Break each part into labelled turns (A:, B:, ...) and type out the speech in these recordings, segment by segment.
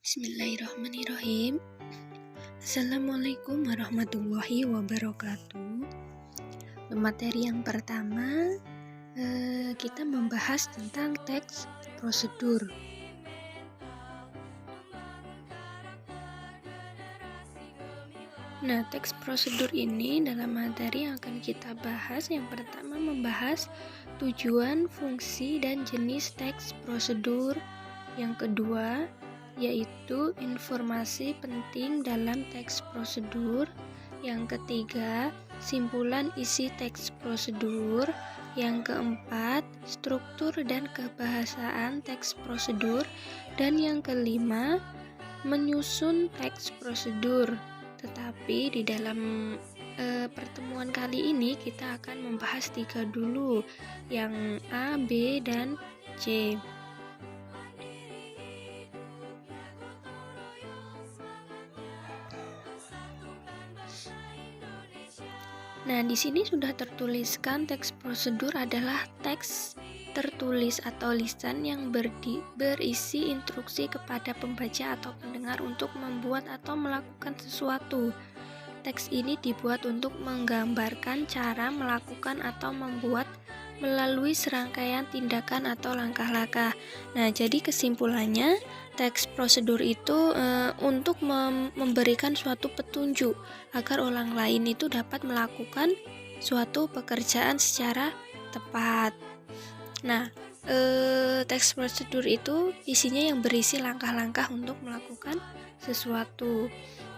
A: Bismillahirrahmanirrahim. Assalamualaikum warahmatullahi wabarakatuh. Materi yang pertama, kita membahas tentang teks prosedur. Nah, teks prosedur ini dalam materi yang akan kita bahas, yang pertama membahas tujuan, fungsi, dan jenis teks prosedur. Yang kedua, yaitu informasi penting dalam teks prosedur. Yang ketiga, simpulan isi teks prosedur. Yang keempat, struktur dan kebahasaan teks prosedur. Dan yang kelima, menyusun teks prosedur. Tetapi di dalam pertemuan kali ini kita akan membahas 3 dulu, yang A, B, dan C. Nah, di sini sudah tertuliskan teks prosedur adalah teks tertulis atau lisan yang berisi instruksi kepada pembaca atau pendengar untuk membuat atau melakukan sesuatu. Teks ini dibuat untuk menggambarkan cara melakukan atau membuat melalui serangkaian tindakan atau langkah-langkah. Nah, jadi kesimpulannya, teks prosedur itu untuk memberikan suatu petunjuk agar orang lain itu dapat melakukan suatu pekerjaan secara tepat. Nah, teks prosedur itu isinya yang berisi langkah-langkah untuk melakukan sesuatu.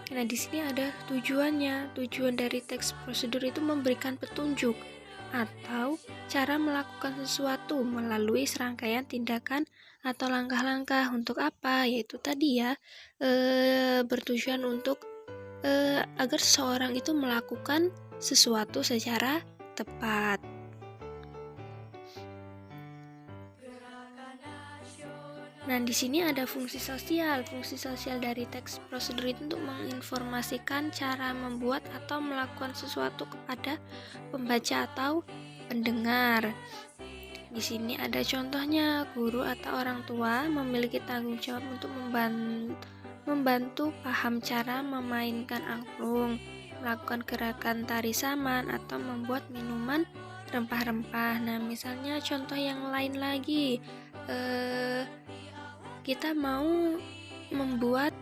A: Nah, di sini ada tujuannya. Tujuan dari teks prosedur itu memberikan petunjuk atau cara melakukan sesuatu melalui serangkaian tindakan atau langkah-langkah. Untuk apa? Yaitu tadi ya, bertujuan untuk agar seseorang itu melakukan sesuatu secara tepat. Nah, di sini ada fungsi sosial. Fungsi sosial dari teks prosedur itu untuk menginformasikan cara membuat atau melakukan sesuatu kepada pembaca atau pendengar. Di sini ada contohnya, guru atau orang tua memiliki tanggung jawab untuk membantu paham cara memainkan angklung, melakukan gerakan tari saman, atau membuat minuman rempah-rempah. Nah, misalnya contoh yang lain lagi, kita mau membuat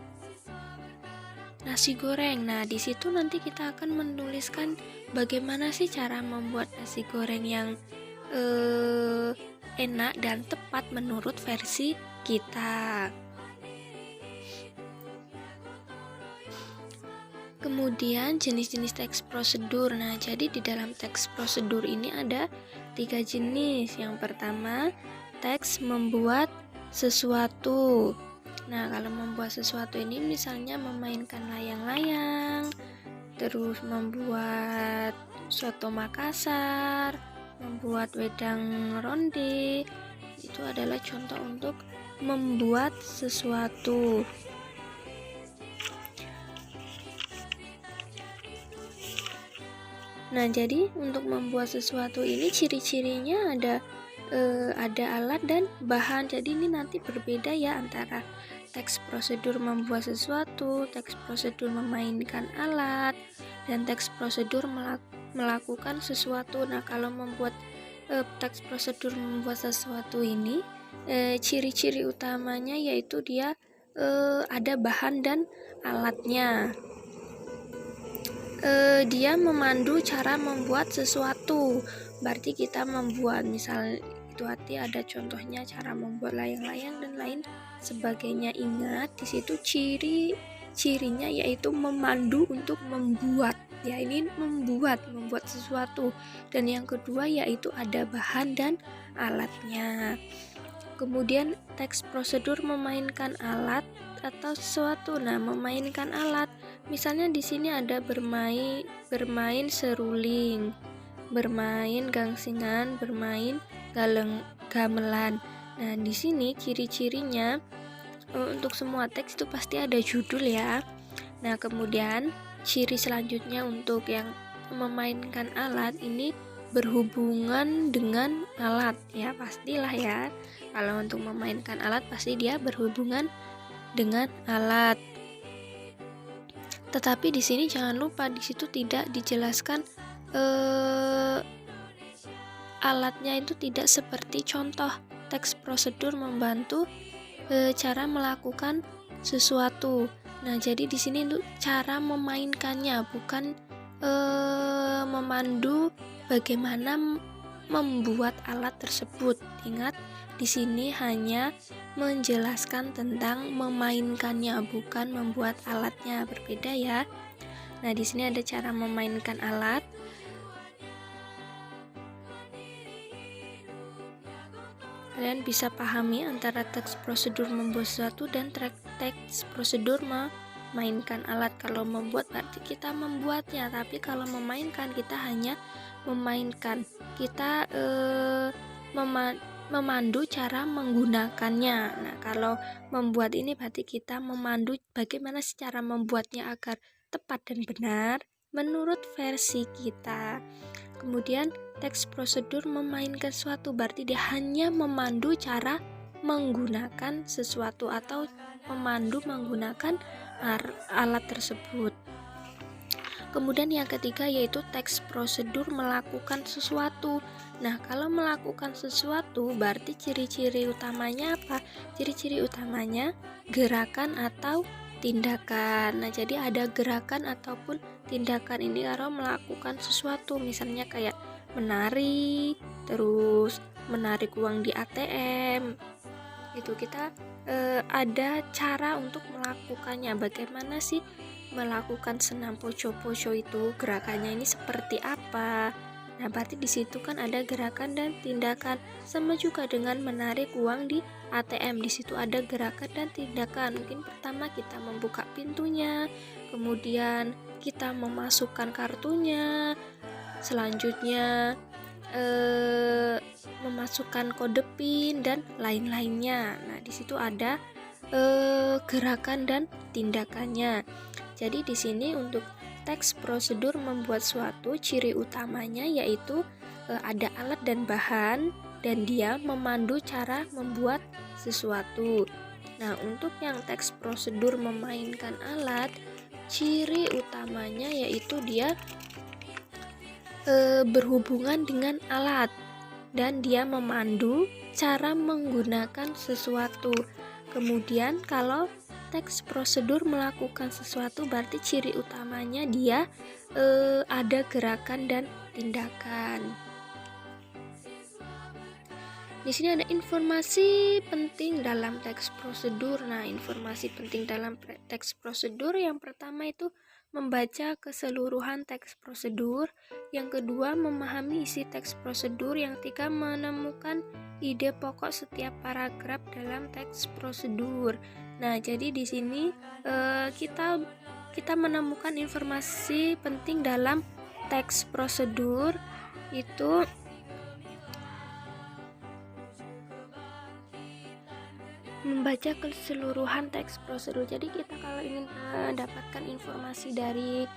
A: nasi goreng. Nah, di situ nanti kita akan menuliskan bagaimana sih cara membuat nasi goreng yang enak dan tepat menurut versi kita. Kemudian jenis-jenis teks prosedur. Nah, jadi di dalam teks prosedur ini ada 3 jenis. Yang pertama, teks membuat sesuatu. Nah, kalau membuat sesuatu ini misalnya memainkan layang-layang, terus membuat soto Makassar, membuat wedang ronde. Itu adalah contoh untuk membuat sesuatu. Nah, jadi untuk membuat sesuatu ini ciri-cirinya ada alat dan bahan. Jadi ini nanti berbeda ya antara teks prosedur membuat sesuatu, teks prosedur memainkan alat, dan teks prosedur melakukan sesuatu. Nah, kalau membuat teks prosedur membuat sesuatu ini, ciri-ciri utamanya yaitu dia ada bahan dan alatnya. Dia memandu cara membuat sesuatu. Berarti kita membuat, misal itu arti ada contohnya cara membuat layang-layang dan lain sebagainya. Ingat, di situ cirinya yaitu memandu untuk membuat. Ya, ini membuat sesuatu. Dan yang kedua yaitu ada bahan dan alatnya. Kemudian teks prosedur memainkan alat atau sesuatu. Nah, memainkan alat, misalnya di sini ada bermain seruling, bermain gangsingan, bermain gamelan. Nah, di sini ciri-cirinya untuk semua teks itu pasti ada judul ya. Nah, kemudian ciri selanjutnya untuk yang memainkan alat ini berhubungan dengan alat ya, pastilah ya. Kalau untuk memainkan alat pasti dia berhubungan dengan alat. Tetapi di sini jangan lupa di situ tidak dijelaskan alatnya itu tidak seperti contoh teks prosedur membantu cara melakukan sesuatu. Nah, jadi di sini untuk cara memainkannya, bukan memandu bagaimana membuat alat tersebut. Ingat, di sini hanya menjelaskan tentang memainkannya, bukan membuat alatnya. Berbeda ya. Nah, di sini ada cara memainkan alat. Kalian bisa pahami antara teks prosedur membuat sesuatu dan teks prosedur memainkan alat. Kalau membuat berarti kita membuatnya, tapi kalau memainkan kita hanya memainkan. Kita memandu cara menggunakannya. Nah, kalau membuat ini berarti kita memandu bagaimana cara membuatnya agar tepat dan benar menurut versi kita. Kemudian teks prosedur memainkan sesuatu berarti dia hanya memandu cara menggunakan sesuatu atau memandu menggunakan alat tersebut. Kemudian yang ketiga yaitu teks prosedur melakukan sesuatu. Nah, kalau melakukan sesuatu berarti ciri-ciri utamanya apa? Ciri-ciri utamanya gerakan atau tindakan. Nah, jadi ada gerakan ataupun tindakan ini kalau melakukan sesuatu, misalnya kayak menari, terus menarik uang di ATM. Itu kita ada cara untuk melakukannya. Bagaimana sih melakukan senam poco-poco itu? Gerakannya ini seperti apa? Nah, berarti di situ kan ada gerakan dan tindakan. Sama juga dengan menarik uang di ATM. Di situ ada gerakan dan tindakan. Mungkin pertama kita membuka pintunya, kemudian kita memasukkan kartunya, selanjutnya memasukkan kode PIN dan lain-lainnya. Nah, di situ ada gerakan dan tindakannya. Jadi di sini untuk teks prosedur membuat suatu ciri utamanya yaitu ada alat dan bahan dan dia memandu cara membuat sesuatu. Nah, untuk yang teks prosedur memainkan alat, ciri utamanya yaitu dia berhubungan dengan alat dan dia memandu cara menggunakan sesuatu. Kemudian kalau teks prosedur melakukan sesuatu berarti ciri utamanya dia ada gerakan dan tindakan. Di sini ada informasi penting dalam teks prosedur. Nah, informasi penting dalam teks prosedur yang pertama itu membaca keseluruhan teks prosedur, yang kedua memahami isi teks prosedur, yang ketiga menemukan ide pokok setiap paragraf dalam teks prosedur. Nah, jadi di sini kita menemukan informasi penting dalam teks prosedur itu membaca keseluruhan teks prosedur. Jadi kita kalau ingin mendapatkan informasi dari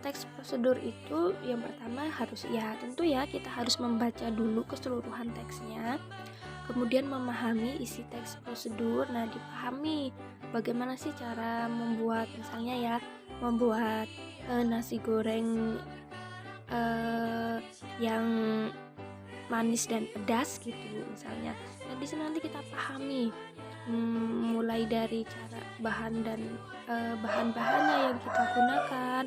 A: teks prosedur itu yang pertama harus tentu kita harus membaca dulu keseluruhan teksnya, kemudian memahami isi teks prosedur. Nah, dipahami bagaimana sih cara membuat misalnya membuat nasi goreng yang manis dan pedas gitu misalnya. Nah, di sini nanti kita pahami mulai dari cara bahan-bahannya yang kita gunakan,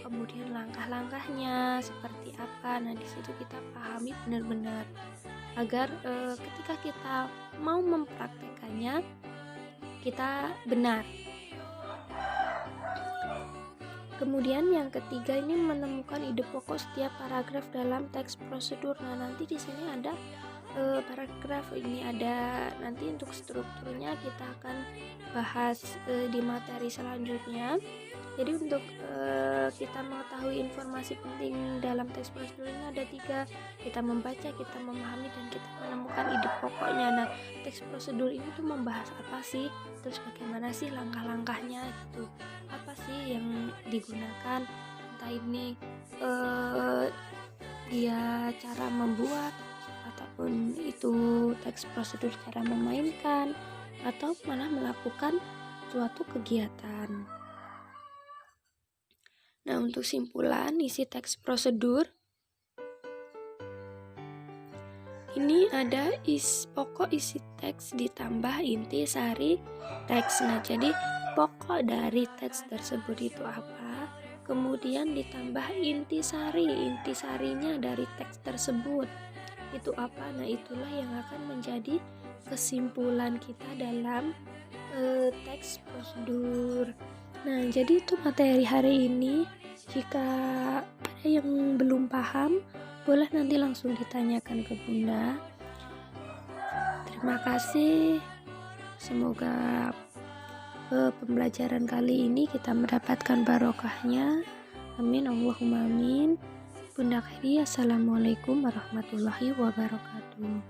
A: kemudian langkah-langkahnya seperti apa. Nah, di situ kita pahami benar-benar agar ketika kita mau mempraktekannya kita benar. Kemudian yang ketiga ini menemukan ide pokok setiap paragraf dalam teks prosedur. Nah, nanti di sini ada paragraf ini ada nanti untuk strukturnya kita akan bahas di materi selanjutnya. Jadi untuk kita mengetahui informasi penting dalam teks prosedur ini ada 3. Kita membaca, kita memahami, dan kita menemukan ide pokoknya. Nah, teks prosedur ini tuh membahas apa sih? Terus bagaimana sih langkah-langkahnya gitu? Apa sih yang digunakan? Entah ini dia cara membuat ataupun itu teks prosedur cara memainkan. atau malah melakukan suatu kegiatan. Nah, untuk simpulan isi teks prosedur ini ada pokok isi teks ditambah inti sari teks. Nah, jadi pokok dari teks tersebut itu apa? Kemudian ditambah inti sarinya dari teks tersebut itu apa? Nah, itulah yang akan menjadi kesimpulan kita dalam teks prosedur. Nah, jadi itu materi hari ini. Jika ada yang belum paham, boleh nanti langsung ditanyakan ke Bunda. Terima kasih. Semoga pembelajaran kali ini kita mendapatkan barokahnya. Amin, Allahumma amin. Bunda Khairi, Assalamualaikum warahmatullahi wabarakatuh.